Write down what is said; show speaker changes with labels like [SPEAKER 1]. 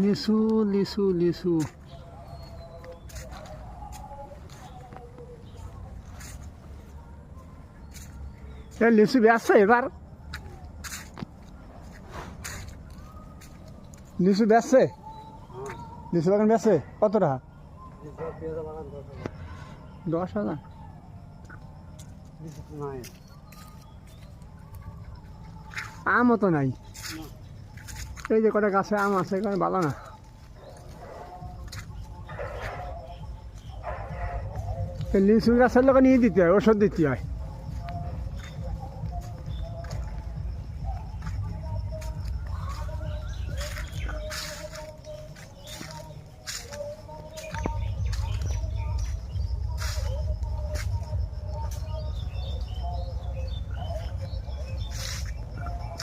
[SPEAKER 1] লিচু লিচু লিচু লিচু বেচছে এবার লিচু বেচছে লিচু বাগান বেচছে কত টাকা 10,000 আমও তো নাই এই যে কটা গাছে আম আছে এখানে ভালো না লিচু গাছের লোক নিয়ে দিতে হয় ওষুধ দিতে হয়